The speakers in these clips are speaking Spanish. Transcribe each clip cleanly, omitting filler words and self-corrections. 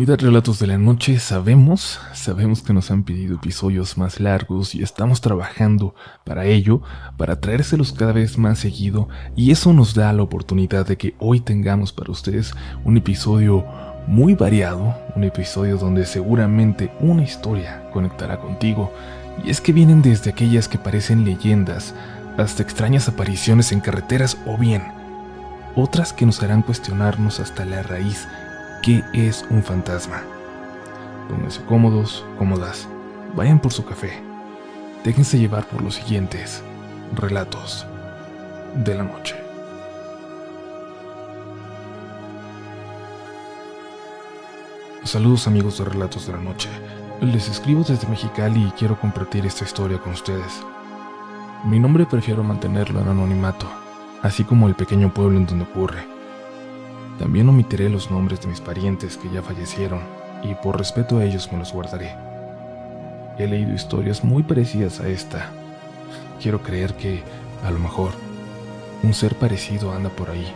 Comunidad Relatos de la Noche, sabemos que nos han pedido episodios más largos y estamos trabajando para ello, para traérselos cada vez más seguido, y eso nos da la oportunidad de que hoy tengamos para ustedes un episodio muy variado, un episodio donde seguramente una historia conectará contigo, y es que vienen desde aquellas que parecen leyendas hasta extrañas apariciones en carreteras o bien otras que nos harán cuestionarnos hasta la raíz. ¿Qué es un fantasma? Pónganse cómodos, cómodas, vayan por su café, déjense llevar por los siguientes relatos de la noche. Saludos amigos de Relatos de la Noche, les escribo desde Mexicali y quiero compartir esta historia con ustedes. Mi nombre prefiero mantenerlo en anonimato, así como el pequeño pueblo en donde ocurre. También omitiré los nombres de mis parientes que ya fallecieron, y por respeto a ellos me los guardaré. He leído historias muy parecidas a esta. Quiero creer que, a lo mejor, un ser parecido anda por ahí,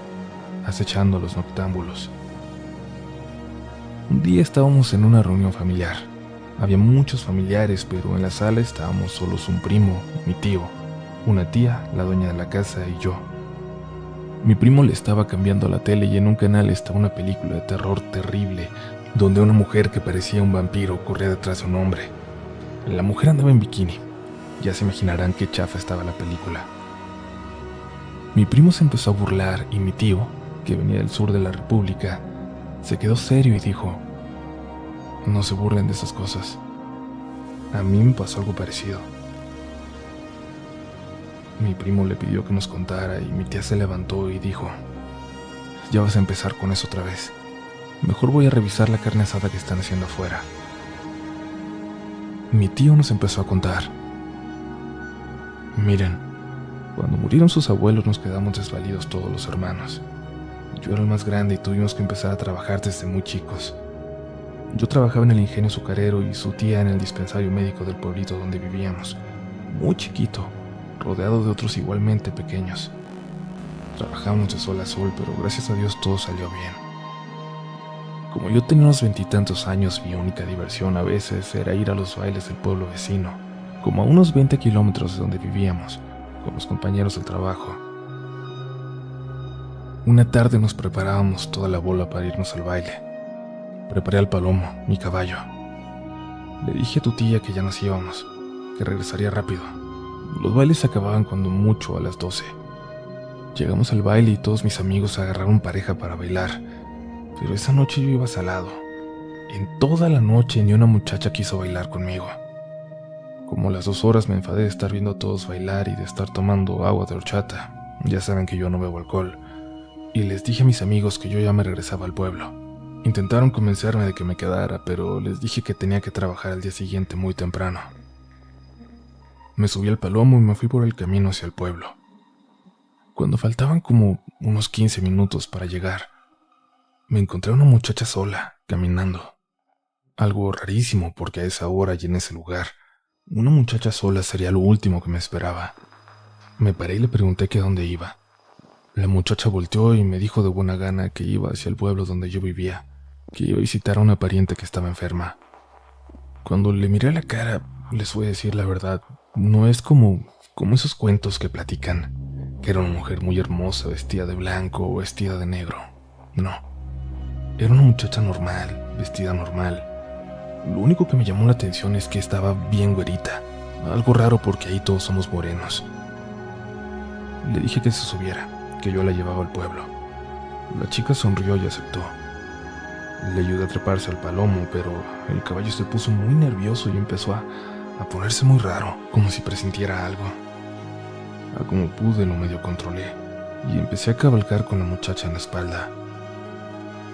acechando a los noctámbulos. Un día estábamos en una reunión familiar. Había muchos familiares, pero en la sala estábamos solos un primo, mi tío, una tía, la dueña de la casa y yo. Mi primo le estaba cambiando la tele y en un canal estaba una película de terror terrible, donde una mujer que parecía un vampiro corría detrás de un hombre. La mujer andaba en bikini. Ya se imaginarán qué chafa estaba la película. Mi primo se empezó a burlar y mi tío, que venía del sur de la República, se quedó serio y dijo: "No se burlen de esas cosas. A mí me pasó algo parecido". Mi primo le pidió que nos contara y mi tía se levantó y dijo: "Ya vas a empezar con eso otra vez. Mejor voy a revisar la carne asada que están haciendo afuera". Mi tío nos empezó a contar: "Miren, cuando murieron sus abuelos nos quedamos desvalidos todos los hermanos. Yo era el más grande y tuvimos que empezar a trabajar desde muy chicos. Yo trabajaba en el ingenio azucarero y su tía en el dispensario médico del pueblito donde vivíamos, muy chiquito, rodeado de otros igualmente pequeños. Trabajábamos de sol a sol, pero gracias a Dios todo salió bien. Como yo tenía unos 20 años, mi única diversión a veces era ir a los bailes del pueblo vecino, como a unos 20 kilómetros de donde vivíamos, con los compañeros del trabajo. Una tarde nos preparábamos toda la bola para irnos al baile. Preparé al Palomo, mi caballo. Le dije a tu tía que ya nos íbamos, que regresaría rápido. Los bailes se acababan cuando mucho a las 12. Llegamos al baile y todos mis amigos agarraron pareja para bailar, pero esa noche yo iba salado. En toda la noche ni una muchacha quiso bailar conmigo. Como a las 2 horas me enfadé de estar viendo a todos bailar y de estar tomando agua de horchata. Ya saben que yo no bebo alcohol. Y les dije a mis amigos que yo ya me regresaba al pueblo. Intentaron convencerme de que me quedara, pero les dije que tenía que trabajar al día siguiente muy temprano. Me subí al Palomo y me fui por el camino hacia el pueblo. Cuando faltaban como unos 15 minutos para llegar, me encontré a una muchacha sola, caminando. Algo rarísimo porque a esa hora y en ese lugar, una muchacha sola sería lo último que me esperaba. Me paré y le pregunté que a dónde iba. La muchacha volteó y me dijo de buena gana que iba hacia el pueblo donde yo vivía, que iba a visitar a una pariente que estaba enferma. Cuando le miré la cara, les voy a decir la verdad, no es como esos cuentos que platican, que era una mujer muy hermosa vestida de blanco o vestida de negro. No, era una muchacha normal, vestida normal. Lo único que me llamó la atención es que estaba bien güerita, algo raro porque ahí todos somos morenos. Le dije que se subiera, que yo la llevaba al pueblo. La chica sonrió y aceptó. Le ayudé a treparse al Palomo, pero el caballo se puso muy nervioso y empezó a ponerse muy raro, como si presintiera algo. A como pude lo medio controlé, y empecé a cabalgar con la muchacha en la espalda.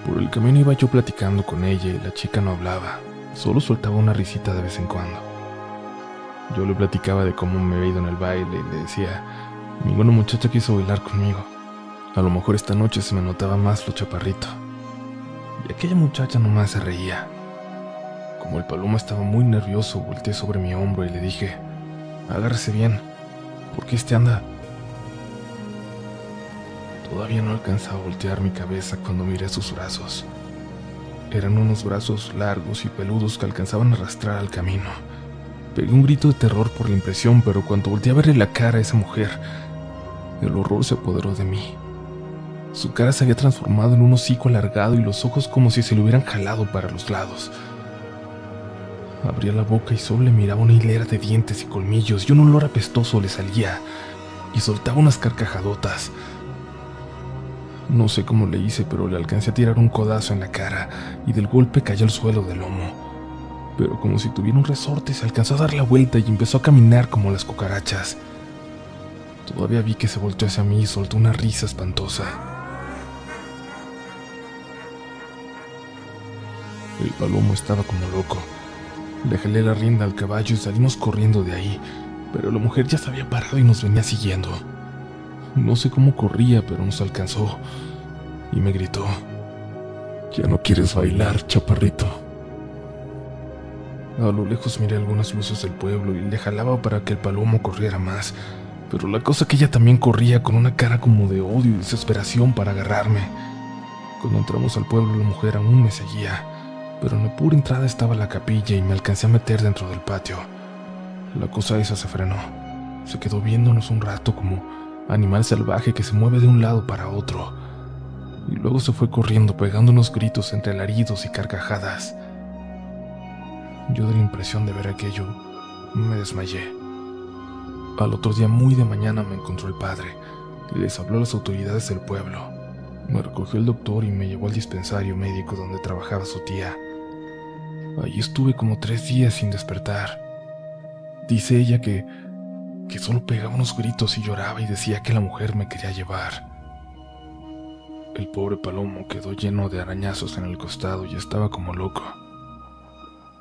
Por el camino iba yo platicando con ella y la chica no hablaba, solo soltaba una risita de vez en cuando. Yo le platicaba de cómo me había ido en el baile y le decía: "Ninguna muchacha quiso bailar conmigo. A lo mejor esta noche se me notaba más lo chaparrito". Y aquella muchacha nomás se reía. Como el Palomo estaba muy nervioso, volteé sobre mi hombro y le dije: "Agárrese bien, porque anda". Todavía no alcanzaba a voltear mi cabeza cuando miré sus brazos. Eran unos brazos largos y peludos que alcanzaban a arrastrar al camino. Pegué un grito de terror por la impresión, pero cuando volteé a verle la cara a esa mujer, el horror se apoderó de mí. Su cara se había transformado en un hocico alargado y los ojos como si se le hubieran jalado para los lados. Abría la boca y solo le miraba una hilera de dientes y colmillos y un olor apestoso le salía y soltaba unas carcajadotas. No sé cómo le hice, pero le alcancé a tirar un codazo en la cara y del golpe cayó al suelo del lomo. Pero como si tuviera un resorte, se alcanzó a dar la vuelta y empezó a caminar como las cucarachas. Todavía vi que se volteó hacia mí y soltó una risa espantosa. El palomo estaba como loco. Le jalé la rienda al caballo y salimos corriendo de ahí, pero la mujer ya se había parado y nos venía siguiendo. No sé cómo corría, pero nos alcanzó y me gritó: «¿Ya no quieres bailar, chaparrito?». A lo lejos miré algunas luces del pueblo y le jalaba para que el palomo corriera más, pero la cosa que ella también corría con una cara como de odio y desesperación para agarrarme. Cuando entramos al pueblo, la mujer aún me seguía, pero en la pura entrada estaba la capilla y me alcancé a meter dentro del patio. La cosa esa se frenó. Se quedó viéndonos un rato como animal salvaje que se mueve de un lado para otro, y luego se fue corriendo pegando unos gritos entre alaridos y carcajadas. Yo, de la impresión de ver aquello, me desmayé. Al otro día, muy de mañana, me encontró el padre y les habló a las autoridades del pueblo. Me recogió el doctor y me llevó al dispensario médico donde trabajaba su tía. Allí estuve como 3 días sin despertar. Dice ella que solo pegaba unos gritos y lloraba y decía que la mujer me quería llevar. El pobre palomo quedó lleno de arañazos en el costado y estaba como loco.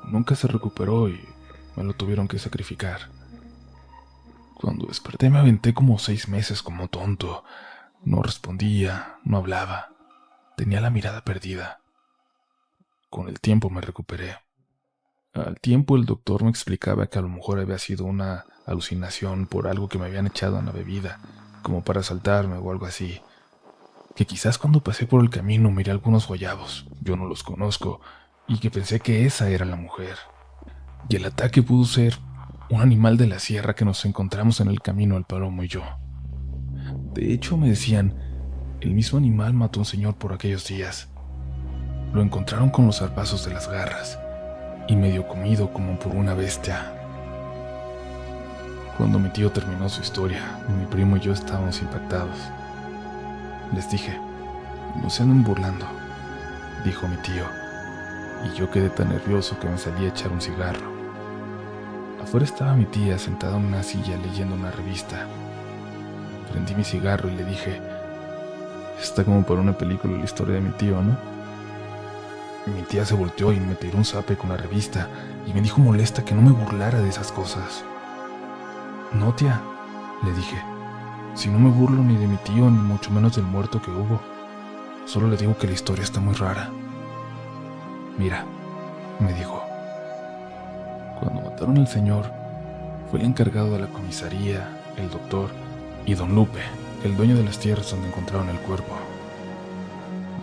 Nunca se recuperó y me lo tuvieron que sacrificar. Cuando desperté me aventé como 6 meses como tonto. No respondía, no hablaba. Tenía la mirada perdida. Con el tiempo me recuperé. Al tiempo el doctor me explicaba que a lo mejor había sido una alucinación por algo que me habían echado en la bebida, como para asaltarme o algo así. Que quizás cuando pasé por el camino miré algunos guayabos, yo no los conozco, y que pensé que esa era la mujer. Y el ataque pudo ser un animal de la sierra que nos encontramos en el camino, el palomo y yo. De hecho, me decían, el mismo animal mató a un señor por aquellos días. Lo encontraron con los zarpazos de las garras y medio comido como por una bestia. Cuando mi tío terminó su historia, mi primo y yo estábamos impactados. Les dije: «No se anden burlando», dijo mi tío, y yo quedé tan nervioso que me salí a echar un cigarro. Afuera estaba mi tía sentada en una silla leyendo una revista. Prendí mi cigarro y le dije: «Está como para una película la historia de mi tío, ¿no?». Mi tía se volteó y me tiró un zape con la revista y me dijo molesta que no me burlara de esas cosas. «No, tía», le dije, «si no me burlo ni de mi tío ni mucho menos del muerto que hubo. Solo le digo que la historia está muy rara». «Mira», me dijo, «cuando mataron al señor, fue el encargado de la comisaría, el doctor y don Lupe, el dueño de las tierras donde encontraron el cuerpo.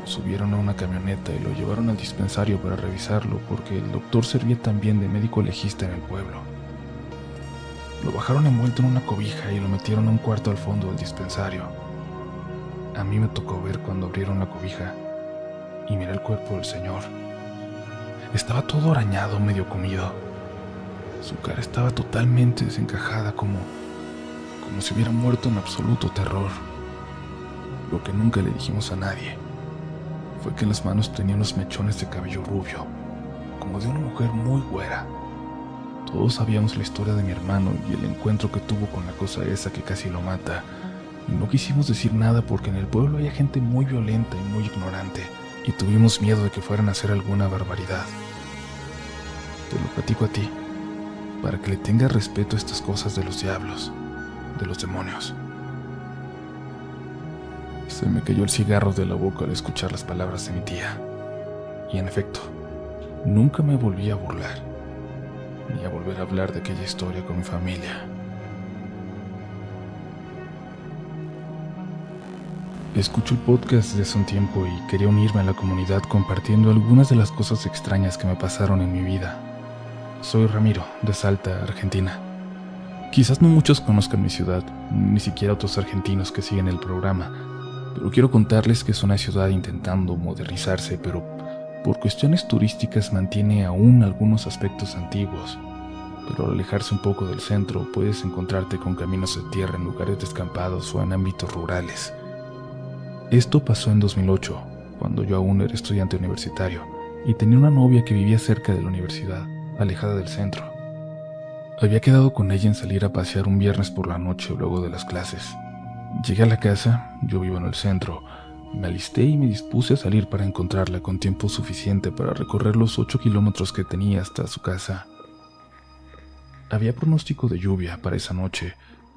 Lo subieron a una camioneta y lo llevaron al dispensario para revisarlo porque el doctor servía también de médico legista en el pueblo. Lo bajaron envuelto en una cobija y lo metieron a un cuarto al fondo del dispensario. A mí me tocó ver cuando abrieron la cobija y miré el cuerpo del señor. Estaba todo arañado, medio comido. Su cara estaba totalmente desencajada, como si hubiera muerto en absoluto terror. Lo que nunca le dijimos a nadie fue que en las manos tenía unos mechones de cabello rubio, como de una mujer muy güera. Todos sabíamos la historia de mi hermano y el encuentro que tuvo con la cosa esa que casi lo mata, y no quisimos decir nada porque en el pueblo había gente muy violenta y muy ignorante, y tuvimos miedo de que fueran a hacer alguna barbaridad. Te lo platico a ti, para que le tengas respeto a estas cosas de los diablos, de los demonios». Se me cayó el cigarro de la boca al escuchar las palabras de mi tía. Y en efecto, nunca me volví a burlar, ni a volver a hablar de aquella historia con mi familia. Escucho el podcast desde hace un tiempo y quería unirme a la comunidad compartiendo algunas de las cosas extrañas que me pasaron en mi vida. Soy Ramiro, de Salta, Argentina. Quizás no muchos conozcan mi ciudad, ni siquiera otros argentinos que siguen el programa, pero quiero contarles que es una ciudad intentando modernizarse, pero por cuestiones turísticas mantiene aún algunos aspectos antiguos. Pero al alejarse un poco del centro puedes encontrarte con caminos de tierra en lugares descampados o en ámbitos rurales. Esto pasó en 2008, cuando yo aún era estudiante universitario y tenía una novia que vivía cerca de la universidad, alejada del centro. Había quedado con ella en salir a pasear un viernes por la noche luego de las clases. Llegué a la casa, yo vivo en el centro, me alisté y me dispuse a salir para encontrarla con tiempo suficiente para recorrer los 8 kilómetros que tenía hasta su casa. Había pronóstico de lluvia para esa noche,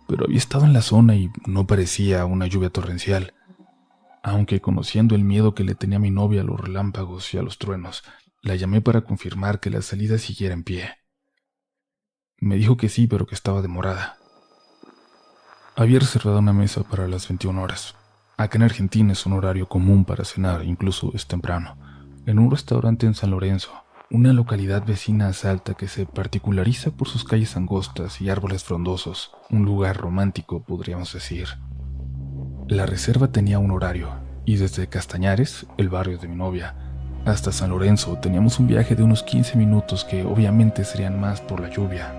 pero había estado en la zona y no parecía una lluvia torrencial. Aunque conociendo el miedo que le tenía mi novia a los relámpagos y a los truenos, la llamé para confirmar que la salida siguiera en pie. Me dijo que sí, pero que estaba demorada. Había reservado una mesa para las 21 horas. Acá en Argentina es un horario común para cenar, incluso es temprano, en un restaurante en San Lorenzo, una localidad vecina a Salta que se particulariza por sus calles angostas y árboles frondosos, un lugar romántico, podríamos decir. La reserva tenía un horario, y desde Castañares, el barrio de mi novia, hasta San Lorenzo teníamos un viaje de unos 15 minutos que obviamente serían más por la lluvia.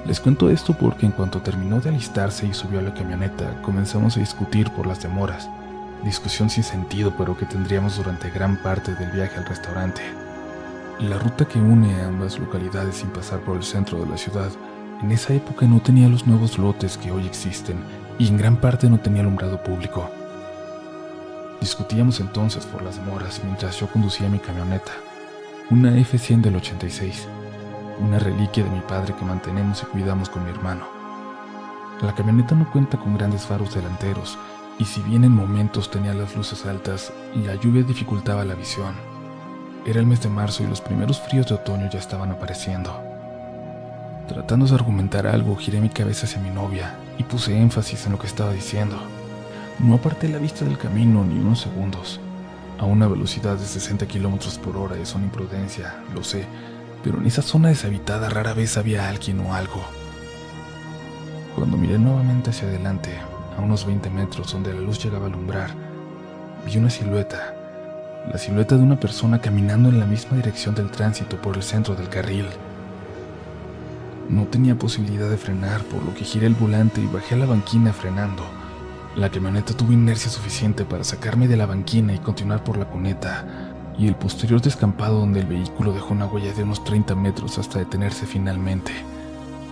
Les cuento esto porque en cuanto terminó de alistarse y subió a la camioneta, comenzamos a discutir por las demoras. Discusión sin sentido, pero que tendríamos durante gran parte del viaje al restaurante. La ruta que une a ambas localidades sin pasar por el centro de la ciudad, en esa época no tenía los nuevos lotes que hoy existen y en gran parte no tenía alumbrado público. Discutíamos entonces por las demoras mientras yo conducía mi camioneta, una F100 del 86, una reliquia de mi padre que mantenemos y cuidamos con mi hermano. La camioneta no cuenta con grandes faros delanteros y si bien en momentos tenía las luces altas, la lluvia dificultaba la visión. Era el mes de marzo y los primeros fríos de otoño ya estaban apareciendo. Tratando de argumentar algo, giré mi cabeza hacia mi novia y puse énfasis en lo que estaba diciendo. No aparté la vista del camino ni unos segundos. A una velocidad de 60 kilómetros por hora es una imprudencia, lo sé, pero en esa zona deshabitada rara vez había alguien o algo. Cuando miré nuevamente hacia adelante, a unos 20 metros donde la luz llegaba a alumbrar, vi una silueta, la silueta de una persona caminando en la misma dirección del tránsito por el centro del carril. No tenía posibilidad de frenar, por lo que giré el volante y bajé a la banquina frenando. La camioneta tuvo inercia suficiente para sacarme de la banquina y continuar por la cuneta y el posterior descampado donde el vehículo dejó una huella de unos 30 metros hasta detenerse finalmente,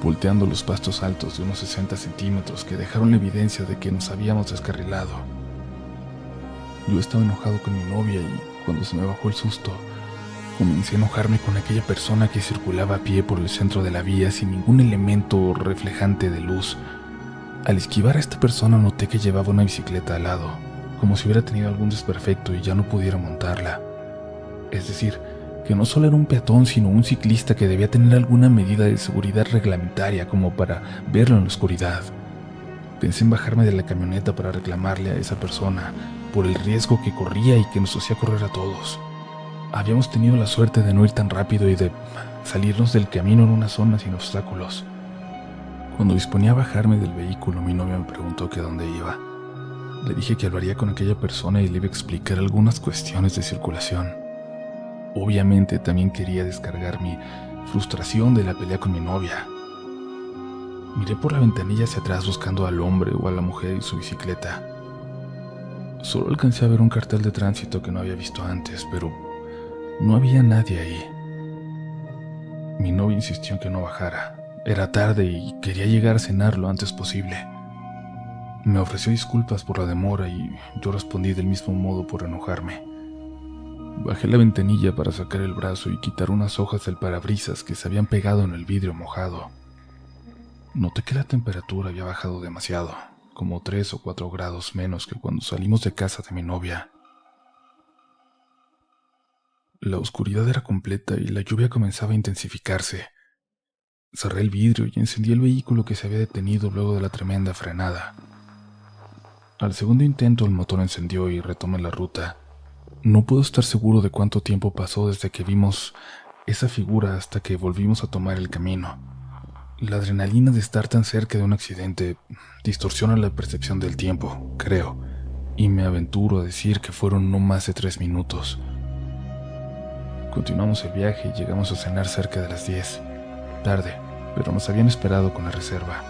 volteando los pastos altos de unos 60 centímetros que dejaron la evidencia de que nos habíamos descarrilado. Yo estaba enojado con mi novia y cuando se me bajó el susto, comencé a enojarme con aquella persona que circulaba a pie por el centro de la vía sin ningún elemento reflejante de luz. Al esquivar a esta persona noté que llevaba una bicicleta al lado, como si hubiera tenido algún desperfecto y ya no pudiera montarla. Es decir, que no solo era un peatón, sino un ciclista que debía tener alguna medida de seguridad reglamentaria como para verlo en la oscuridad. Pensé en bajarme de la camioneta para reclamarle a esa persona por el riesgo que corría y que nos hacía correr a todos. Habíamos tenido la suerte de no ir tan rápido y de salirnos del camino en una zona sin obstáculos. Cuando disponía a bajarme del vehículo, mi novia me preguntó que a dónde iba. Le dije que hablaría con aquella persona y le iba a explicar algunas cuestiones de circulación. Obviamente también quería descargar mi frustración de la pelea con mi novia. Miré por la ventanilla hacia atrás buscando al hombre o a la mujer y su bicicleta. Solo alcancé a ver un cartel de tránsito que no había visto antes, pero no había nadie ahí. Mi novia insistió en que no bajara. Era tarde y quería llegar a cenar lo antes posible. Me ofreció disculpas por la demora y yo respondí del mismo modo por enojarme. Bajé la ventanilla para sacar el brazo y quitar unas hojas del parabrisas que se habían pegado en el vidrio mojado. Noté que la temperatura había bajado demasiado, como 3 o 4 grados menos que cuando salimos de casa de mi novia. La oscuridad era completa y la lluvia comenzaba a intensificarse. Cerré el vidrio y encendí el vehículo que se había detenido luego de la tremenda frenada. Al segundo intento el motor encendió y retomé la ruta. No puedo estar seguro de cuánto tiempo pasó desde que vimos esa figura hasta que volvimos a tomar el camino. La adrenalina de estar tan cerca de un accidente distorsiona la percepción del tiempo, creo, y me aventuro a decir que fueron no más de 3 minutos. Continuamos el viaje y llegamos a cenar cerca de las 10. Tarde, pero nos habían esperado con la reserva.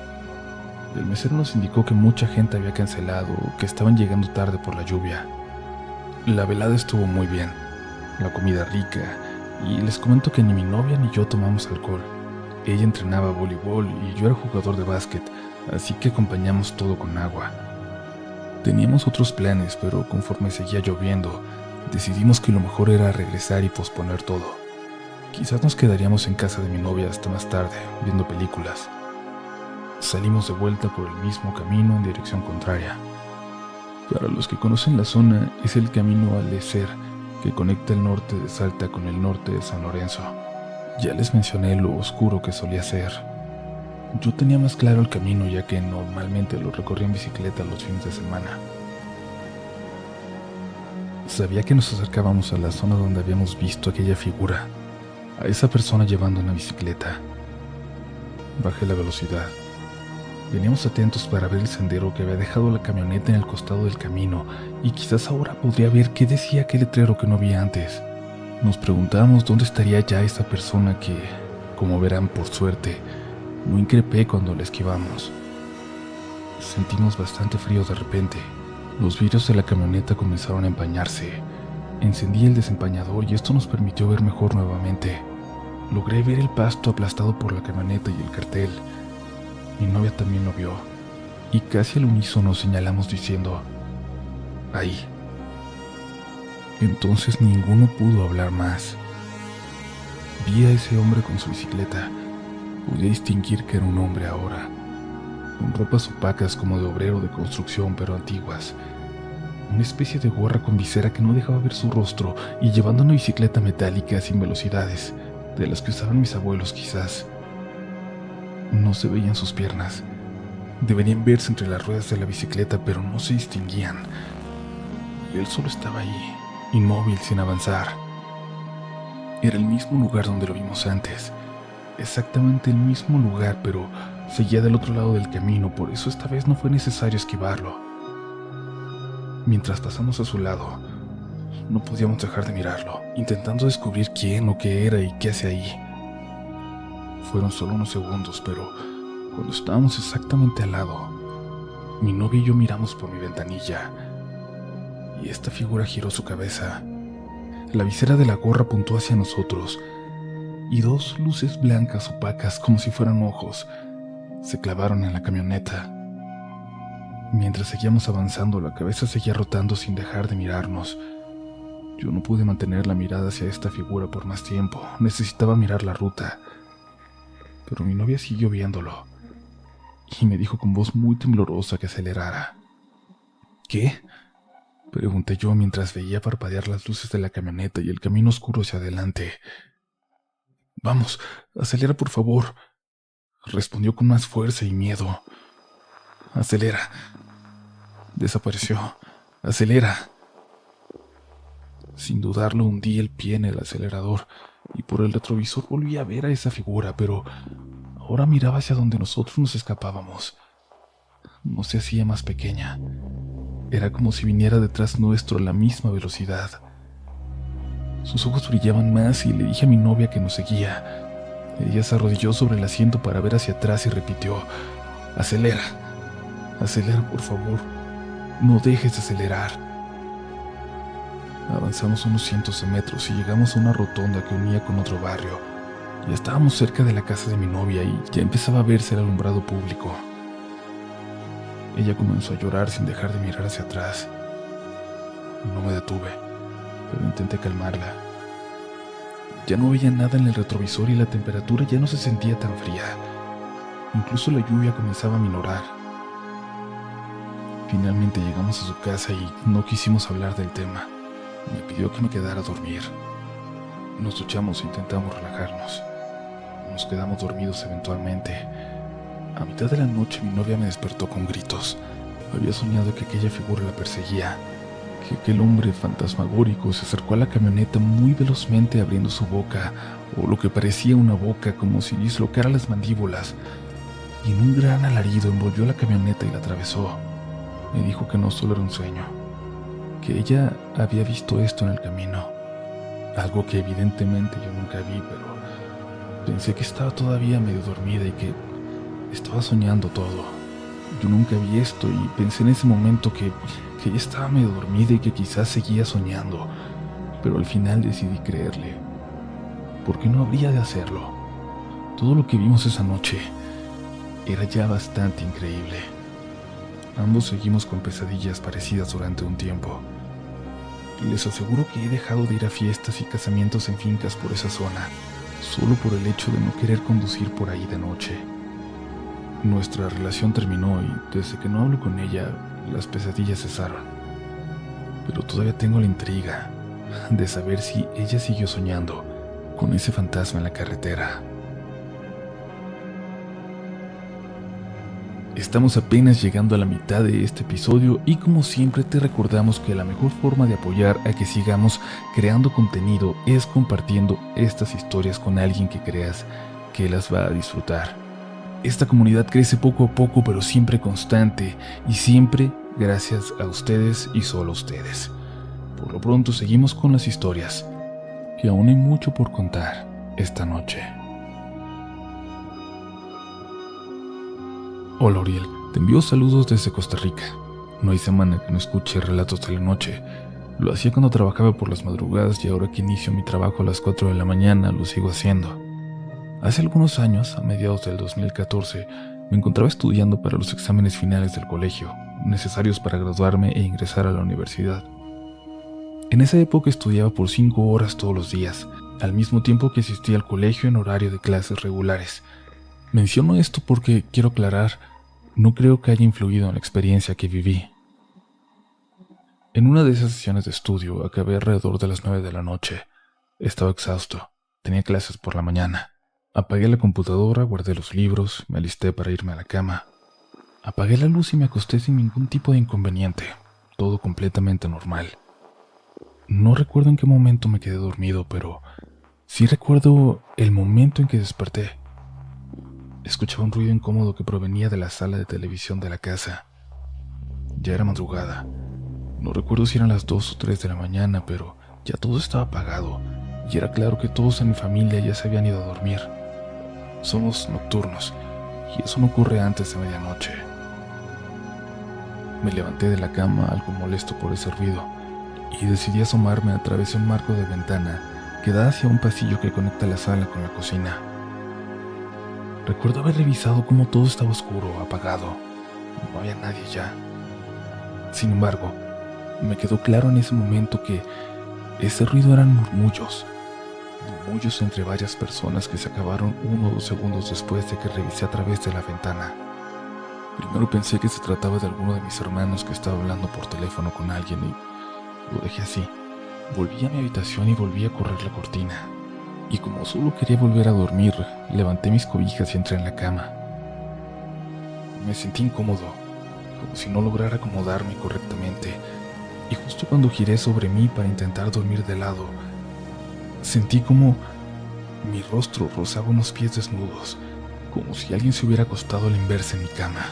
El mesero nos indicó que mucha gente había cancelado o que estaban llegando tarde por la lluvia. La velada estuvo muy bien, la comida rica, y les comento que ni mi novia ni yo tomamos alcohol. Ella entrenaba voleibol y yo era jugador de básquet, así que acompañamos todo con agua. Teníamos otros planes, pero conforme seguía lloviendo, decidimos que lo mejor era regresar y posponer todo. Quizás nos quedaríamos en casa de mi novia hasta más tarde, viendo películas. Salimos de vuelta por el mismo camino en dirección contraria. Para los que conocen la zona, es el camino al Lecer, que conecta el norte de Salta con el norte de San Lorenzo. Ya les mencioné lo oscuro que solía ser. Yo tenía más claro el camino, ya que normalmente lo recorría en bicicleta los fines de semana. Sabía que nos acercábamos a la zona donde habíamos visto aquella figura, a esa persona llevando una bicicleta. Bajé la velocidad. Veníamos atentos para ver el sendero que había dejado la camioneta en el costado del camino, y quizás ahora podría ver qué decía aquel letrero que no vi antes. Nos preguntábamos dónde estaría ya esa persona que, como verán por suerte, no increpé cuando la esquivamos. Sentimos bastante frío de repente. Los vidrios de la camioneta comenzaron a empañarse. Encendí el desempañador y esto nos permitió ver mejor nuevamente. Logré ver el pasto aplastado por la camioneta y el cartel. Mi novia también lo vio, y casi al unísono señalamos diciendo: ahí. Entonces ninguno pudo hablar más. Vi a ese hombre con su bicicleta. Pude distinguir que era un hombre ahora, con ropas opacas como de obrero de construcción pero antiguas, una especie de gorra con visera que no dejaba ver su rostro y llevando una bicicleta metálica sin velocidades, de las que usaban mis abuelos quizás. No se veían sus piernas. Deberían verse entre las ruedas de la bicicleta, pero no se distinguían. Él solo estaba ahí, inmóvil, sin avanzar. Era el mismo lugar donde lo vimos antes. Exactamente el mismo lugar, pero seguía del otro lado del camino, por eso esta vez no fue necesario esquivarlo. Mientras pasamos a su lado, no podíamos dejar de mirarlo, intentando descubrir quién o qué era y qué hacía ahí. Fueron solo unos segundos, pero cuando estábamos exactamente al lado, mi novia y yo miramos por mi ventanilla, y esta figura giró su cabeza. La visera de la gorra apuntó hacia nosotros, y dos luces blancas opacas, como si fueran ojos, se clavaron en la camioneta. Mientras seguíamos avanzando, la cabeza seguía rotando sin dejar de mirarnos. Yo no pude mantener la mirada hacia esta figura por más tiempo. Necesitaba mirar la ruta. Pero mi novia siguió viéndolo, y me dijo con voz muy temblorosa que acelerara. ¿Qué?, pregunté yo mientras veía parpadear las luces de la camioneta y el camino oscuro hacia adelante. «Vamos, acelera por favor», respondió con más fuerza y miedo. «Acelera». Desapareció. «Acelera». Sin dudarlo, hundí el pie en el acelerador y por el retrovisor volví a ver a esa figura, pero ahora miraba hacia donde nosotros nos escapábamos. No se hacía más pequeña. Era como si viniera detrás nuestro a la misma velocidad. Sus ojos brillaban más y le dije a mi novia que nos seguía. Ella se arrodilló sobre el asiento para ver hacia atrás y repitió: «Acelera, acelera por favor, no dejes de acelerar». Avanzamos unos cientos de metros y llegamos a una rotonda que unía con otro barrio. Ya estábamos cerca de la casa de mi novia y ya empezaba a verse el alumbrado público. Ella comenzó a llorar sin dejar de mirar hacia atrás. No me detuve, pero intenté calmarla. Ya no veía nada en el retrovisor y la temperatura ya no se sentía tan fría. Incluso la lluvia comenzaba a minorar. Finalmente llegamos a su casa y no quisimos hablar del tema. Me pidió que me quedara a dormir. Nos duchamos e intentamos relajarnos. Nos quedamos dormidos eventualmente. A mitad de la noche mi novia me despertó con gritos. Había soñado que aquella figura la perseguía, que aquel hombre fantasmagórico se acercó a la camioneta muy velozmente abriendo su boca, o lo que parecía una boca, como si dislocara las mandíbulas, y en un gran alarido envolvió la camioneta y la atravesó. Me dijo que no solo era un sueño, que ella había visto esto en el camino, algo que evidentemente yo nunca vi, pero pensé que estaba todavía medio dormida y que estaba soñando todo. Yo nunca vi esto y pensé en ese momento que ella estaba medio dormida y que quizás seguía soñando, pero al final decidí creerle, porque no habría de hacerlo. Todo lo que vimos esa noche era ya bastante increíble. Ambos seguimos con pesadillas parecidas durante un tiempo. Y les aseguro que he dejado de ir a fiestas y casamientos en fincas por esa zona, solo por el hecho de no querer conducir por ahí de noche. Nuestra relación terminó y desde que no hablo con ella, las pesadillas cesaron. Pero todavía tengo la intriga de saber si ella siguió soñando con ese fantasma en la carretera. Estamos apenas llegando a la mitad de este episodio y como siempre te recordamos que la mejor forma de apoyar a que sigamos creando contenido es compartiendo estas historias con alguien que creas que las va a disfrutar. Esta comunidad crece poco a poco, pero siempre constante y siempre gracias a ustedes y solo a ustedes. Por lo pronto seguimos con las historias, que aún hay mucho por contar esta noche. Hola Uriel, te envío saludos desde Costa Rica. No hay semana que no escuche relatos de la noche. Lo hacía cuando trabajaba por las madrugadas y ahora que inicio mi trabajo a las 4 de la mañana lo sigo haciendo. Hace algunos años, a mediados del 2014, me encontraba estudiando para los exámenes finales del colegio, necesarios para graduarme e ingresar a la universidad. En esa época estudiaba por 5 horas todos los días, al mismo tiempo que asistía al colegio en horario de clases regulares. Menciono esto porque, quiero aclarar, no creo que haya influido en la experiencia que viví. En una de esas sesiones de estudio acabé alrededor de las 9 de la noche. Estaba exhausto, tenía clases por la mañana. Apagué la computadora, guardé los libros, me alisté para irme a la cama. Apagué la luz y me acosté sin ningún tipo de inconveniente, todo completamente normal. No recuerdo en qué momento me quedé dormido, pero sí recuerdo el momento en que desperté. Escuchaba un ruido incómodo que provenía de la sala de televisión de la casa. Ya era madrugada. No recuerdo si eran las 2 o 3 de la mañana, pero ya todo estaba apagado y era claro que todos en mi familia ya se habían ido a dormir. Somos nocturnos y eso no ocurre antes de medianoche. Me levanté de la cama algo molesto por ese ruido y decidí asomarme a través de un marco de ventana que da hacia un pasillo que conecta la sala con la cocina. Recuerdo haber revisado cómo todo estaba oscuro, apagado. No había nadie ya. Sin embargo, me quedó claro en ese momento que ese ruido eran murmullos entre varias personas que se acabaron 1 o 2 segundos después de que revisé a través de la ventana. Primero pensé que se trataba de alguno de mis hermanos que estaba hablando por teléfono con alguien y lo dejé así. Volví a mi habitación y volví a correr la cortina. Y como solo quería volver a dormir, levanté mis cobijas y entré en la cama. Me sentí incómodo, como si no lograra acomodarme correctamente, y justo cuando giré sobre mí para intentar dormir de lado, sentí como mi rostro rozaba unos pies desnudos, como si alguien se hubiera acostado a la inversa en mi cama.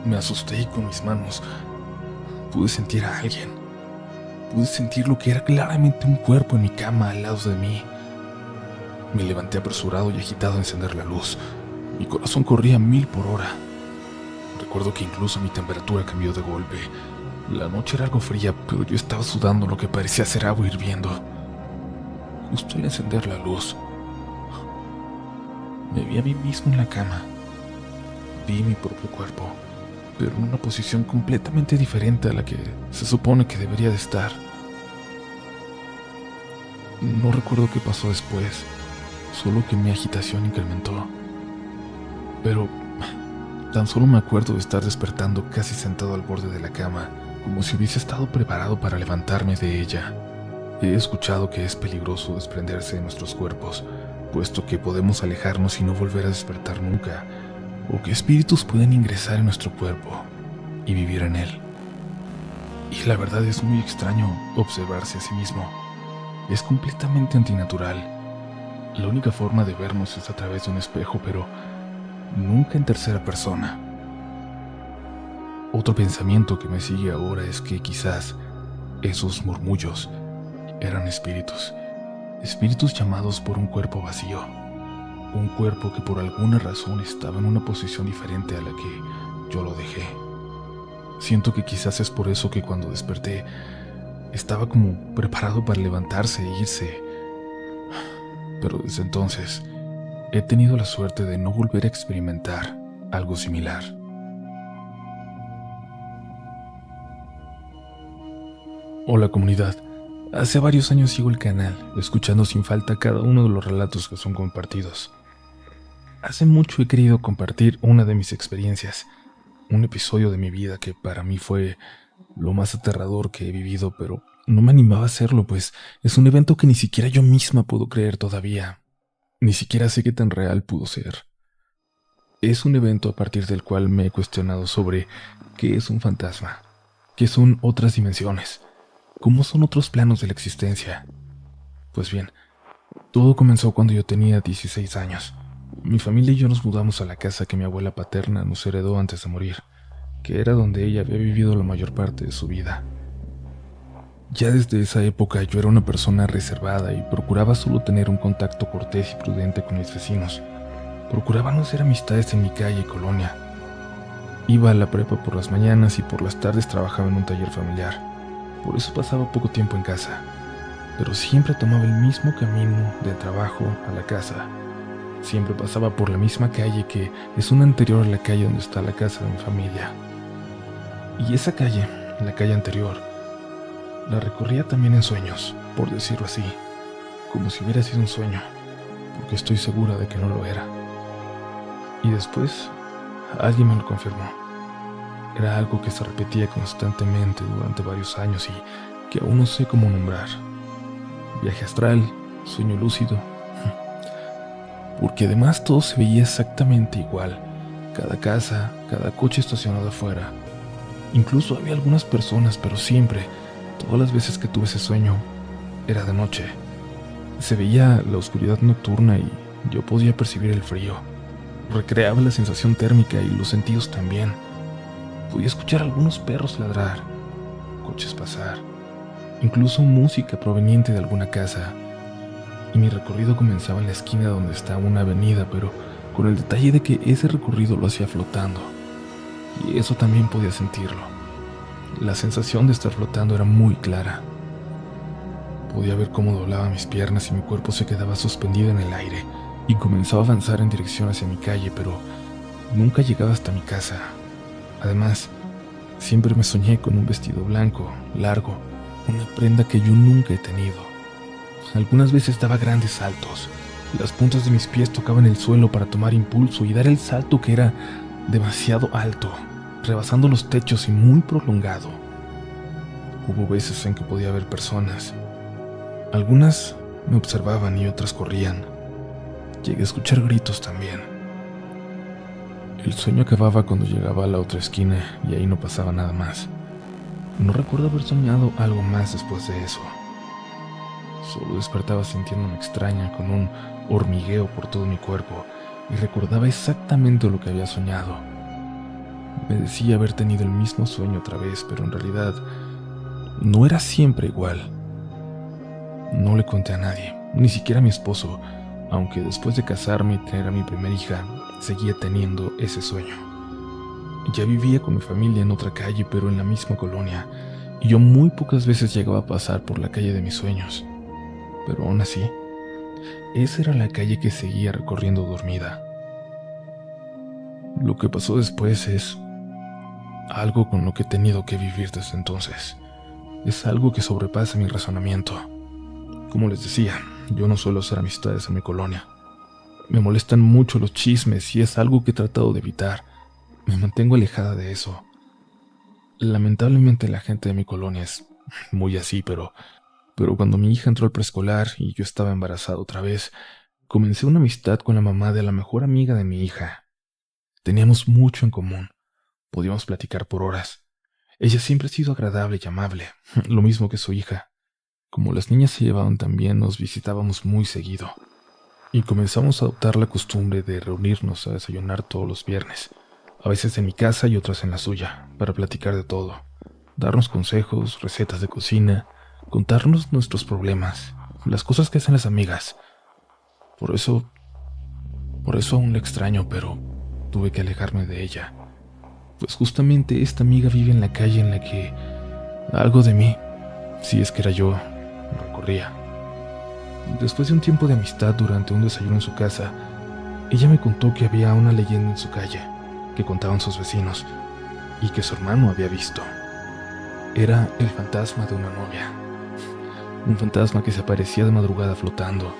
Me asusté y con mis manos pude sentir a alguien. Pude sentir lo que era claramente un cuerpo en mi cama al lado de mí. Me levanté apresurado y agitado a encender la luz. Mi corazón corría a 1000 por hora. Recuerdo que incluso mi temperatura cambió de golpe. La noche era algo fría, pero yo estaba sudando lo que parecía ser agua hirviendo. Justo al encender la luz, me vi a mí mismo en la cama. Vi mi propio cuerpo, pero en una posición completamente diferente a la que se supone que debería de estar. No recuerdo qué pasó después, solo que mi agitación incrementó. Pero tan solo me acuerdo de estar despertando casi sentado al borde de la cama, como si hubiese estado preparado para levantarme de ella. He escuchado que es peligroso desprenderse de nuestros cuerpos, puesto que podemos alejarnos y no volver a despertar nunca, o que espíritus pueden ingresar en nuestro cuerpo, y vivir en él. Y la verdad es muy extraño observarse a sí mismo. Es completamente antinatural. La única forma de vernos es a través de un espejo, pero nunca en tercera persona. Otro pensamiento que me sigue ahora es que quizás esos murmullos eran espíritus. Espíritus llamados por un cuerpo vacío. Un cuerpo que por alguna razón estaba en una posición diferente a la que yo lo dejé. Siento que quizás es por eso que cuando desperté estaba como preparado para levantarse e irse. Pero desde entonces he tenido la suerte de no volver a experimentar algo similar. Hola comunidad, hace varios años sigo el canal, escuchando sin falta cada uno de los relatos que son compartidos. Hace mucho he querido compartir una de mis experiencias, un episodio de mi vida que para mí fue lo más aterrador que he vivido, pero no me animaba a hacerlo, pues es un evento que ni siquiera yo misma puedo creer todavía. Ni siquiera sé qué tan real pudo ser. Es un evento a partir del cual me he cuestionado sobre qué es un fantasma, qué son otras dimensiones, cómo son otros planos de la existencia. Pues bien, todo comenzó cuando yo tenía 16 años. Mi familia y yo nos mudamos a la casa que mi abuela paterna nos heredó antes de morir, que era donde ella había vivido la mayor parte de su vida. Ya desde esa época yo era una persona reservada y procuraba solo tener un contacto cortés y prudente con mis vecinos. Procuraba no hacer amistades en mi calle y colonia. Iba a la prepa por las mañanas y por las tardes trabajaba en un taller familiar. Por eso pasaba poco tiempo en casa, pero siempre tomaba el mismo camino del trabajo a la casa. Siempre pasaba por la misma calle que es una anterior a la calle donde está la casa de mi familia. Y esa calle, la calle anterior, la recorría también en sueños, por decirlo así, como si hubiera sido un sueño, porque estoy segura de que no lo era. Y después, alguien me lo confirmó. Era algo que se repetía constantemente durante varios años y que aún no sé cómo nombrar. Viaje astral, sueño lúcido. Porque además todo se veía exactamente igual. Cada casa, cada coche estacionado afuera. Incluso había algunas personas, pero siempre, todas las veces que tuve ese sueño, era de noche. Se veía la oscuridad nocturna y yo podía percibir el frío. Recreaba la sensación térmica y los sentidos también. Podía escuchar a algunos perros ladrar, coches pasar, incluso música proveniente de alguna casa. Y mi recorrido comenzaba en la esquina donde estaba una avenida, pero con el detalle de que ese recorrido lo hacía flotando. Y eso también podía sentirlo. La sensación de estar flotando era muy clara. Podía ver cómo doblaba mis piernas y mi cuerpo se quedaba suspendido en el aire y comenzaba a avanzar en dirección hacia mi calle, pero nunca llegaba hasta mi casa. Además, siempre me soñé con un vestido blanco, largo, una prenda que yo nunca he tenido. Algunas veces daba grandes saltos. Las puntas de mis pies tocaban el suelo para tomar impulso y dar el salto que era demasiado alto, rebasando los techos y muy prolongado. Hubo veces en que podía ver personas. Algunas me observaban y otras corrían. Llegué a escuchar gritos también. El sueño acababa cuando llegaba a la otra esquina y ahí no pasaba nada más. No recuerdo haber soñado algo más después de eso. Solo despertaba sintiéndome extraña, con un hormigueo por todo mi cuerpo, y recordaba exactamente lo que había soñado. Me decía haber tenido el mismo sueño otra vez, pero en realidad no era siempre igual. No le conté a nadie, ni siquiera a mi esposo, aunque después de casarme y tener a mi primera hija, seguía teniendo ese sueño. Ya vivía con mi familia en otra calle, pero en la misma colonia, y yo muy pocas veces llegaba a pasar por la calle de mis sueños. Pero aún así, esa era la calle que seguía recorriendo dormida. Lo que pasó después es algo con lo que he tenido que vivir desde entonces. Es algo que sobrepasa mi razonamiento. Como les decía, yo no suelo hacer amistades en mi colonia. Me molestan mucho los chismes y es algo que he tratado de evitar. Me mantengo alejada de eso. Lamentablemente la gente de mi colonia es muy así, pero cuando mi hija entró al preescolar y yo estaba embarazada otra vez, comencé una amistad con la mamá de la mejor amiga de mi hija. Teníamos mucho en común. Podíamos platicar por horas. Ella siempre ha sido agradable y amable, lo mismo que su hija. Como las niñas se llevaban tan bien, nos visitábamos muy seguido. Y comenzamos a adoptar la costumbre de reunirnos a desayunar todos los viernes, a veces en mi casa y otras en la suya, para platicar de todo, darnos consejos, recetas de cocina, contarnos nuestros problemas, las cosas que hacen las amigas. Por eso aún la extraño, pero tuve que alejarme de ella. Pues justamente esta amiga vive en la calle en la que algo de mí, si es que era yo, recorría. Después de un tiempo de amistad durante un desayuno en su casa, ella me contó que había una leyenda en su calle, que contaban sus vecinos, y que su hermano había visto. Era el fantasma de una novia. Un fantasma que se aparecía de madrugada flotando.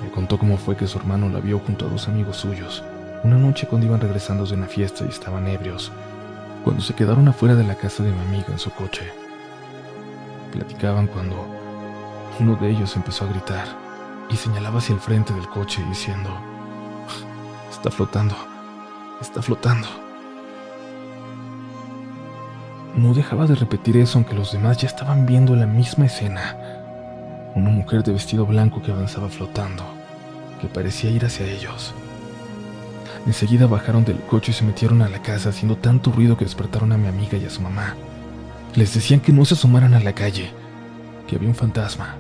Me contó cómo fue que su hermano la vio junto a dos amigos suyos, una noche cuando iban regresando de una fiesta y estaban ebrios, cuando se quedaron afuera de la casa de mi amiga en su coche. Platicaban cuando uno de ellos empezó a gritar y señalaba hacia el frente del coche diciendo: "Está flotando, está flotando". No dejaba de repetir eso aunque los demás ya estaban viendo la misma escena. Una mujer de vestido blanco que avanzaba flotando, que parecía ir hacia ellos. Enseguida bajaron del coche y se metieron a la casa haciendo tanto ruido que despertaron a mi amiga y a su mamá. Les decían que no se asomaran a la calle, que había un fantasma.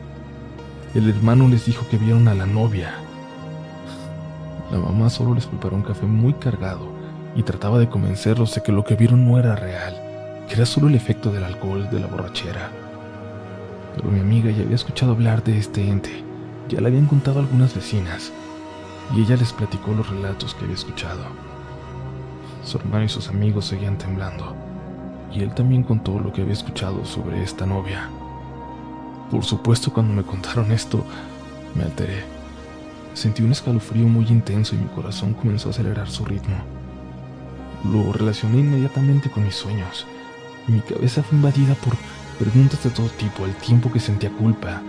El hermano les dijo que vieron a la novia. La mamá solo les preparó un café muy cargado y trataba de convencerlos de que lo que vieron no era real, que era solo el efecto del alcohol, de la borrachera. Pero mi amiga ya había escuchado hablar de este ente, ya le habían contado a algunas vecinas, y ella les platicó los relatos que había escuchado. Su hermano y sus amigos seguían temblando, y él también contó lo que había escuchado sobre esta novia. Por supuesto, cuando me contaron esto, me alteré. Sentí un escalofrío muy intenso y mi corazón comenzó a acelerar su ritmo. Lo relacioné inmediatamente con mis sueños, y mi cabeza fue invadida por preguntas de todo tipo, al tiempo que sentía culpa,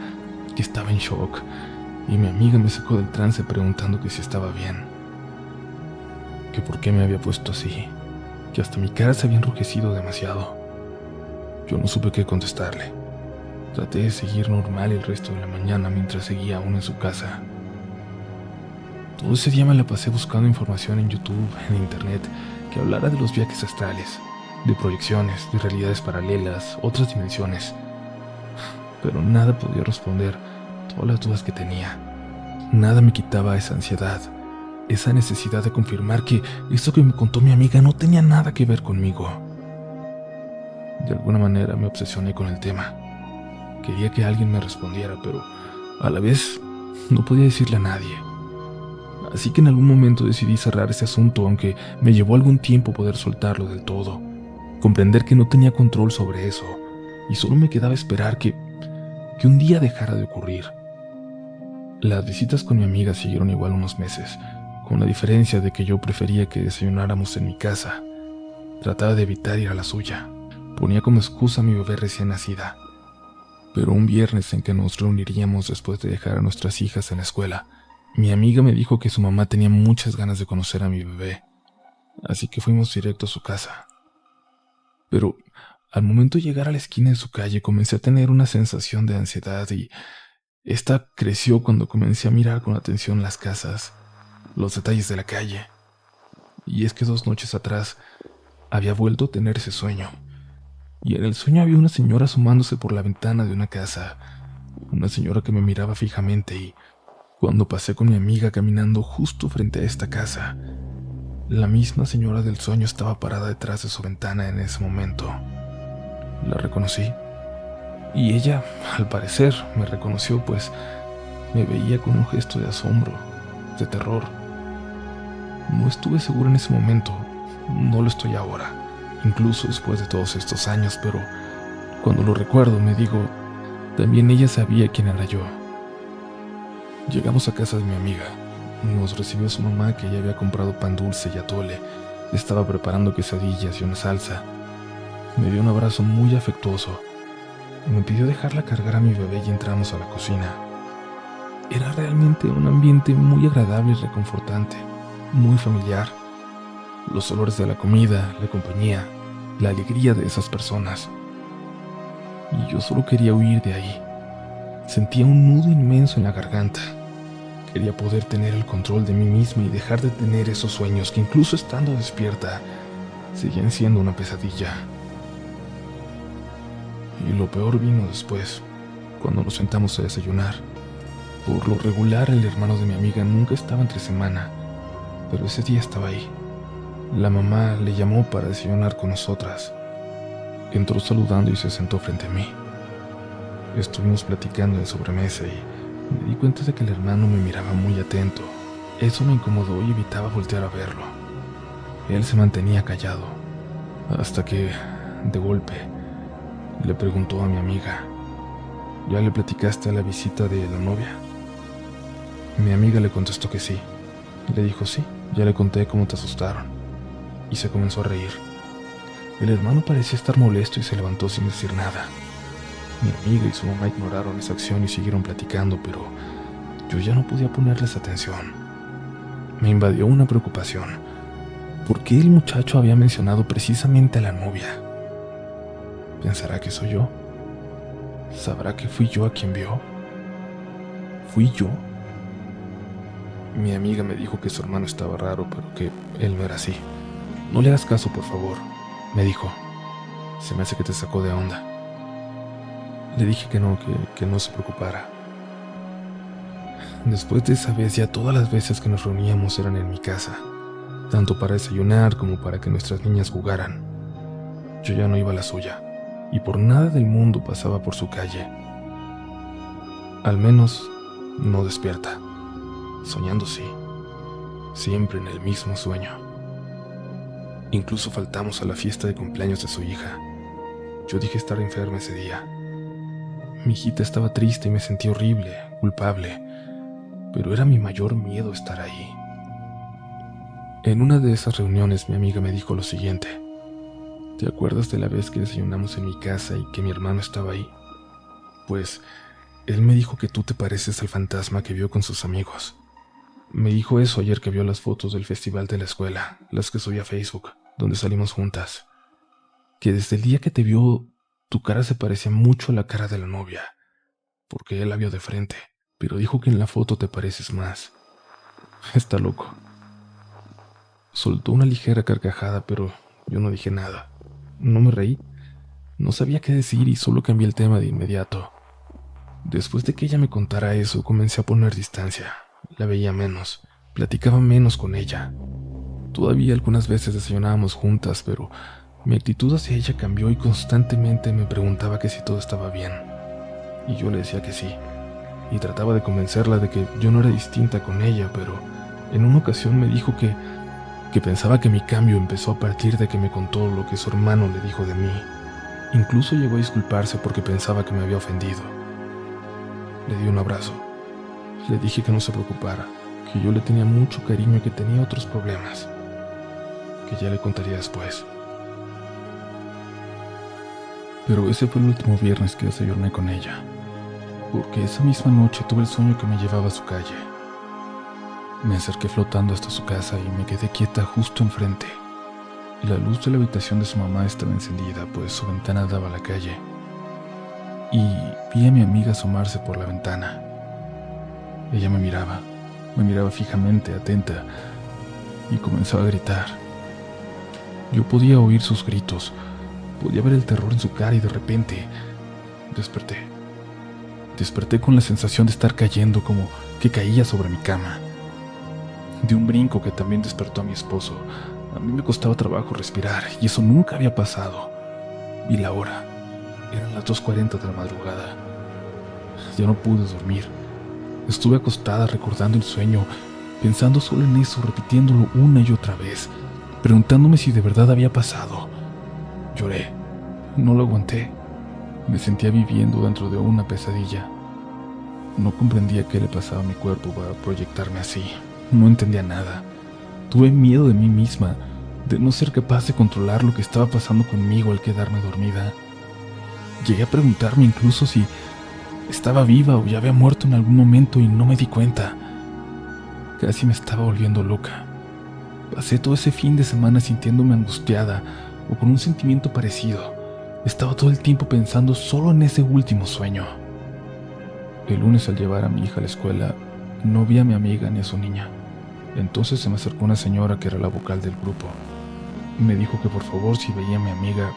que estaba en shock, y mi amiga me sacó del trance preguntando que si estaba bien, que por qué me había puesto así, que hasta mi cara se había enrojecido demasiado. Yo no supe qué contestarle. Traté de seguir normal el resto de la mañana mientras seguía aún en su casa. Todo ese día me la pasé buscando información en YouTube, en internet, que hablara de los viajes astrales, de proyecciones, de realidades paralelas, otras dimensiones. Pero nada podía responder todas las dudas que tenía. Nada me quitaba esa ansiedad, esa necesidad de confirmar que eso que me contó mi amiga no tenía nada que ver conmigo. De alguna manera me obsesioné con el tema. Quería que alguien me respondiera, pero a la vez no podía decirle a nadie. Así que en algún momento decidí cerrar ese asunto, aunque me llevó algún tiempo poder soltarlo del todo, comprender que no tenía control sobre eso, y solo me quedaba esperar que un día dejara de ocurrir. Las visitas con mi amiga siguieron igual unos meses, con la diferencia de que yo prefería que desayunáramos en mi casa. Trataba de evitar ir a la suya. Ponía como excusa a mi bebé recién nacida. Pero un viernes en que nos reuniríamos después de dejar a nuestras hijas en la escuela, mi amiga me dijo que su mamá tenía muchas ganas de conocer a mi bebé, así que fuimos directo a su casa. Pero al momento de llegar a la esquina de su calle comencé a tener una sensación de ansiedad y esta creció cuando comencé a mirar con atención las casas, los detalles de la calle. Y es que 2 noches atrás había vuelto a tener ese sueño. Y en el sueño había una señora asomándose por la ventana de una casa, una señora que me miraba fijamente y cuando pasé con mi amiga caminando justo frente a esta casa, la misma señora del sueño estaba parada detrás de su ventana en ese momento. La reconocí y ella, al parecer, me reconoció pues me veía con un gesto de asombro, de terror. No estuve seguro en ese momento, no lo estoy ahora, incluso después de todos estos años, pero cuando lo recuerdo me digo, también ella sabía quién era yo. Llegamos a casa de mi amiga. Nos recibió su mamá, que ya había comprado pan dulce y atole. Estaba preparando quesadillas y una salsa. Me dio un abrazo muy afectuoso. Me pidió dejarla cargar a mi bebé y entramos a la cocina. Era realmente un ambiente muy agradable y reconfortante, muy familiar. los olores de la comida, la compañía, la alegría de esas personas. Y yo solo quería huir de ahí. Sentía un nudo inmenso en la garganta. Quería poder tener el control de mí misma y dejar de tener esos sueños que, incluso estando despierta, seguían siendo una pesadilla. Y lo peor vino después, cuando nos sentamos a desayunar. Por lo regular, el hermano de mi amiga nunca estaba entre semana, pero ese día estaba ahí. La mamá le llamó para desayunar con nosotras. Entró saludando y se sentó frente a mí. Estuvimos platicando en sobremesa y me di cuenta de que el hermano me miraba muy atento. Eso me incomodó y evitaba voltear a verlo. Él se mantenía callado, hasta que, de golpe, le preguntó a mi amiga: ¿ya le platicaste a la visita de la novia? Mi amiga le contestó que sí. Le dijo: sí, ya le conté cómo te asustaron. Y se comenzó a reír. El hermano parecía estar molesto y se levantó sin decir nada. Mi amiga y su mamá ignoraron esa acción y siguieron platicando, pero yo ya no podía ponerles atención. Me invadió una preocupación. ¿Por qué el muchacho había mencionado precisamente a la novia? ¿Pensará que soy yo? ¿Sabrá que fui yo a quien vio? ¿Fui yo? Mi amiga me dijo que su hermano estaba raro, pero que él no era así. No le hagas caso, por favor, me dijo. Se me hace que te sacó de onda. Le dije que no se preocupara. Después de esa vez, ya todas las veces que nos reuníamos eran en mi casa, tanto para desayunar como para que nuestras niñas jugaran. Yo ya no iba a la suya, y por nada del mundo pasaba por su calle. Al menos, no despierta. Soñando sí, siempre en el mismo sueño. Incluso faltamos a la fiesta de cumpleaños de su hija. Yo dije estar enferma ese día. Mi hijita estaba triste y me sentí horrible, culpable, pero era mi mayor miedo estar ahí. En una de esas reuniones mi amiga me dijo lo siguiente: ¿te acuerdas de la vez que desayunamos en mi casa y que mi hermano estaba ahí? Pues él me dijo que tú te pareces al fantasma que vio con sus amigos. Me dijo eso ayer que vio las fotos del festival de la escuela, las que subí a Facebook, donde salimos juntas. Que desde el día que te vio, tu cara se parecía mucho a la cara de la novia, porque él la vio de frente, pero dijo que en la foto te pareces más. Está loco. Soltó una ligera carcajada, pero yo no dije nada. No me reí. No sabía qué decir y solo cambié el tema de inmediato. Después de que ella me contara eso, comencé a poner distancia. La veía menos, platicaba menos con ella. Todavía algunas veces desayunábamos juntas, pero mi actitud hacia ella cambió y constantemente me preguntaba que si todo estaba bien. Y yo le decía que sí, y trataba de convencerla de que yo no era distinta con ella, pero en una ocasión me dijo que pensaba que mi cambio empezó a partir de que me contó lo que su hermano le dijo de mí. Incluso llegó a disculparse porque pensaba que me había ofendido. Le di un abrazo. Le dije que no se preocupara, que yo le tenía mucho cariño y que tenía otros problemas, que ya le contaría después. Pero ese fue el último viernes que desayuné con ella, porque esa misma noche tuve el sueño que me llevaba a su calle. Me acerqué flotando hasta su casa y me quedé quieta justo enfrente. La luz de la habitación de su mamá estaba encendida, pues su ventana daba a la calle. Y vi a mi amiga asomarse por la ventana. Ella me miraba fijamente, atenta, y comenzó a gritar. Yo podía oír sus gritos, podía ver el terror en su cara y de repente desperté. Desperté con la sensación de estar cayendo, como que caía sobre mi cama. De un brinco que también despertó a mi esposo. A mí me costaba trabajo respirar y eso nunca había pasado. Vi la hora. Eran las 2:40 de la madrugada. Ya no pude dormir. Estuve acostada recordando el sueño, pensando solo en eso, repitiéndolo una y otra vez, preguntándome si de verdad había pasado. Lloré. No lo aguanté. Me sentía viviendo dentro de una pesadilla. No comprendía qué le pasaba a mi cuerpo para proyectarme así. No entendía nada. Tuve miedo de mí misma, de no ser capaz de controlar lo que estaba pasando conmigo al quedarme dormida. Llegué a preguntarme incluso si estaba viva o ya había muerto en algún momento y no me di cuenta. Casi me estaba volviendo loca. Pasé todo ese fin de semana sintiéndome angustiada o con un sentimiento parecido. Estaba todo el tiempo pensando solo en ese último sueño. El lunes, al llevar a mi hija a la escuela, no vi a mi amiga ni a su niña. Entonces se me acercó una señora que era la vocal del grupo. Me dijo que por favor, si veía a mi amiga,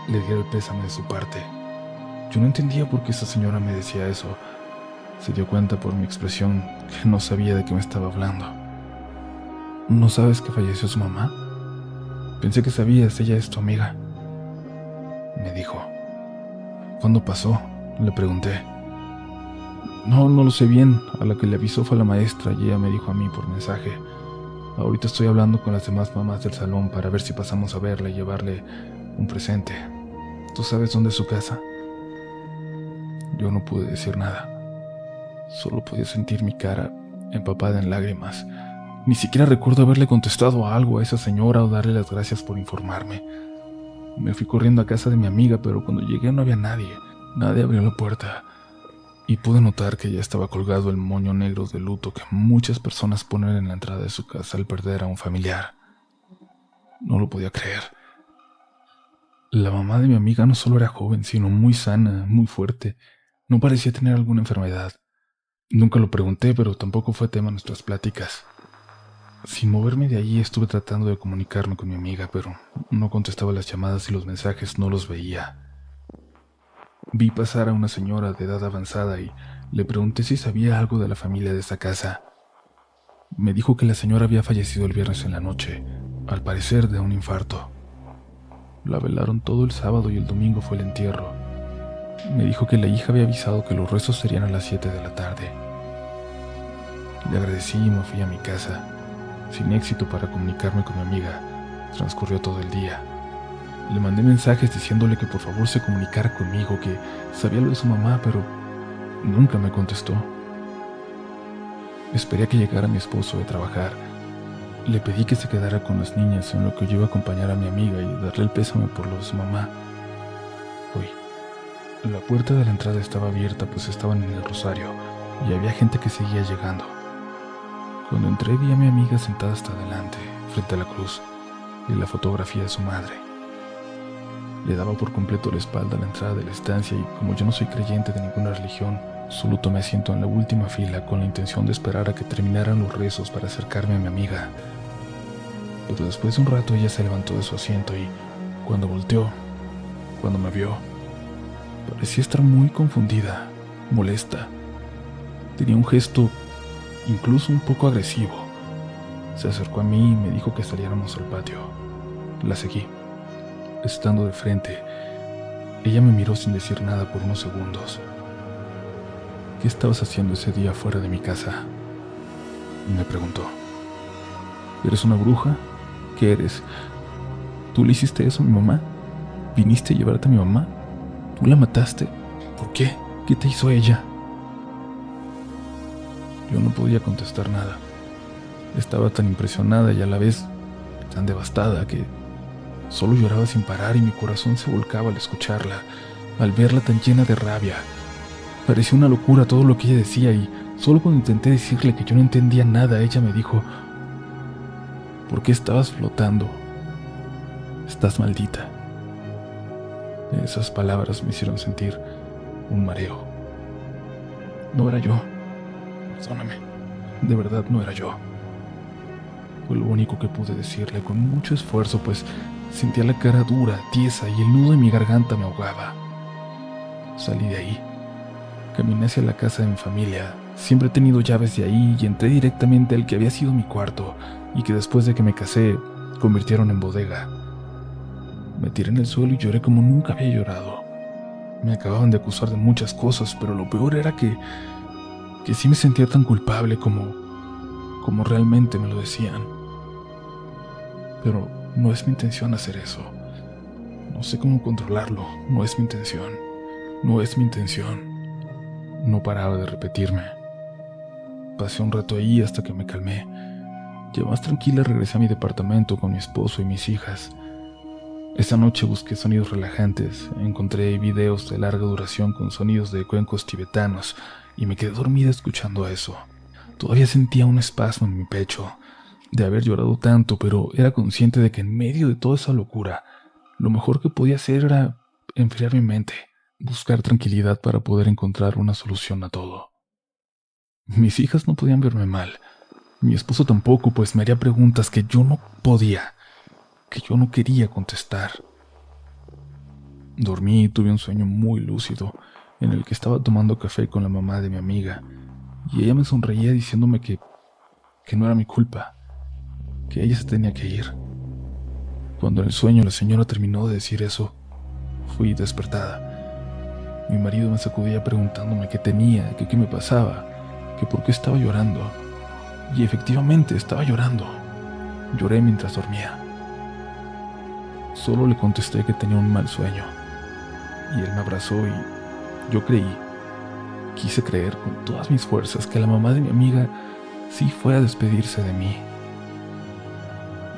le diera el pésame de su parte. Yo no entendía por qué esa señora me decía eso. Se dio cuenta por mi expresión que no sabía de qué me estaba hablando. ¿No sabes que falleció su mamá? Pensé que sabías, ella es tu amiga. Me dijo. ¿Cuándo pasó?, le pregunté. No lo sé bien. A la que le avisó fue la maestra y ella me dijo a mí por mensaje. Ahorita estoy hablando con las demás mamás del salón para ver si pasamos a verla y llevarle un presente. ¿Tú sabes dónde es su casa? Yo no pude decir nada. Solo podía sentir mi cara empapada en lágrimas. Ni siquiera recuerdo haberle contestado algo a esa señora o darle las gracias por informarme. Me fui corriendo a casa de mi amiga, pero cuando llegué no había nadie. Nadie abrió la puerta. Y pude notar que ya estaba colgado el moño negro de luto que muchas personas ponen en la entrada de su casa al perder a un familiar. No lo podía creer. La mamá de mi amiga no solo era joven, sino muy sana, muy fuerte. No parecía tener alguna enfermedad. Nunca lo pregunté, pero tampoco fue tema en nuestras pláticas. Sin moverme de allí estuve tratando de comunicarme con mi amiga, pero no contestaba las llamadas y los mensajes no los veía. Vi pasar a una señora de edad avanzada y le pregunté si sabía algo de la familia de esa casa. Me dijo que la señora había fallecido el viernes en la noche, al parecer de un infarto. La velaron todo el sábado y el domingo fue el entierro. Me dijo que la hija había avisado que los rezos serían a las 7 de la tarde. Le agradecí y me fui a mi casa. Sin éxito para comunicarme con mi amiga, transcurrió todo el día. Le mandé mensajes diciéndole que por favor se comunicara conmigo, que sabía lo de su mamá, pero nunca me contestó. Esperé a que llegara mi esposo de trabajar. Le pedí que se quedara con las niñas en lo que yo iba a acompañar a mi amiga y darle el pésame por lo de su mamá. La puerta de la entrada estaba abierta, pues estaban en el rosario y había gente que seguía llegando. Cuando entré vi a mi amiga sentada hasta adelante, frente a la cruz y la fotografía de su madre. Le daba por completo la espalda a la entrada de la estancia y como yo no soy creyente de ninguna religión, solo tomé asiento en la última fila con la intención de esperar a que terminaran los rezos para acercarme a mi amiga. Pero después de un rato ella se levantó de su asiento y, cuando volteó, cuando me vio, parecía estar muy confundida, molesta. Tenía un gesto incluso un poco agresivo. Se acercó a mí y me dijo que saliéramos al patio. La seguí. Estando de frente, ella me miró sin decir nada por unos segundos. ¿Qué estabas haciendo ese día fuera de mi casa?, me preguntó. ¿Eres una bruja? ¿Qué eres? ¿Tú le hiciste eso a mi mamá? ¿Viniste a llevarte a mi mamá? ¿Tú la mataste? ¿Por qué? ¿Qué te hizo ella? Yo no podía contestar nada. Estaba tan impresionada y a la vez tan devastada que solo lloraba sin parar y mi corazón se volcaba al escucharla, al verla tan llena de rabia. Parecía una locura todo lo que ella decía y solo cuando intenté decirle que yo no entendía nada, ella me dijo: ¿por qué estabas flotando? Estás maldita. Esas palabras me hicieron sentir un mareo. No era yo. Perdóname. De verdad no era yo. Fue lo único que pude decirle con mucho esfuerzo, pues sentía la cara dura, tiesa y el nudo de mi garganta me ahogaba. Salí de ahí. Caminé hacia la casa de mi familia. Siempre he tenido llaves de ahí y entré directamente al que había sido mi cuarto y que después de que me casé convirtieron en bodega. Me tiré en el suelo y lloré como nunca había llorado. Me acababan de acusar de muchas cosas, pero lo peor era que sí me sentía tan culpable como realmente me lo decían. Pero no es mi intención hacer eso. No sé cómo controlarlo. No es mi intención. No es mi intención. No paraba de repetirme. Pasé un rato ahí hasta que me calmé. Ya más tranquila regresé a mi departamento con mi esposo y mis hijas. Esa noche busqué sonidos relajantes, encontré videos de larga duración con sonidos de cuencos tibetanos y me quedé dormida escuchando eso. Todavía sentía un espasmo en mi pecho. de haber llorado tanto, pero era consciente de que en medio de toda esa locura, lo mejor que podía hacer era enfriar mi mente, buscar tranquilidad para poder encontrar una solución a todo. Mis hijas no podían verme mal, mi esposo tampoco, pues me haría preguntas que yo no podía, que yo no quería contestar. Dormí y tuve un sueño muy lúcido, en el que estaba tomando café con la mamá de mi amiga, y ella me sonreía diciéndome que no era mi culpa, que ella se tenía que ir. Cuando en el sueño la señora terminó de decir eso, fui despertada. Mi marido me sacudía preguntándome qué tenía, que qué me pasaba, que por qué estaba llorando. Y efectivamente estaba llorando. Lloré mientras dormía. Solo le contesté que tenía un mal sueño. Y él me abrazó y yo creí, quise creer con todas mis fuerzas que la mamá de mi amiga sí fue a despedirse de mí.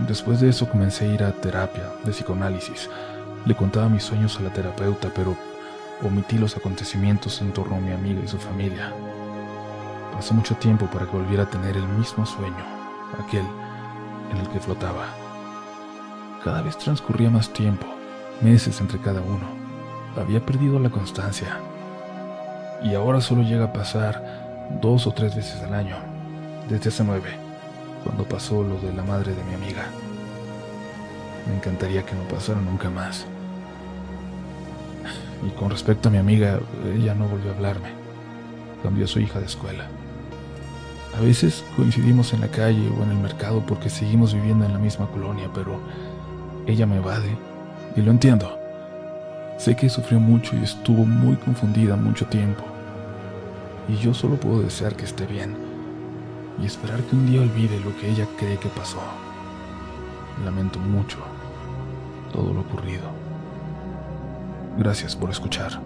Después de eso comencé a ir a terapia de psicoanálisis. Le contaba mis sueños a la terapeuta, pero omití los acontecimientos en torno a mi amiga y su familia. Pasó mucho tiempo para que volviera a tener el mismo sueño, aquel en el que flotaba. Cada vez transcurría más tiempo, meses entre cada uno. Había perdido la constancia. Y ahora solo llega a pasar 2 o 3 veces al año, desde hace 9, cuando pasó lo de la madre de mi amiga. Me encantaría que no pasara nunca más. Y con respecto a mi amiga, ella no volvió a hablarme. Cambió a su hija de escuela. A veces coincidimos en la calle o en el mercado porque seguimos viviendo en la misma colonia, pero ella me evade, y lo entiendo. Sé que sufrió mucho y estuvo muy confundida mucho tiempo. Y yo solo puedo desear que esté bien y esperar que un día olvide lo que ella cree que pasó. Lamento mucho todo lo ocurrido. Gracias por escuchar.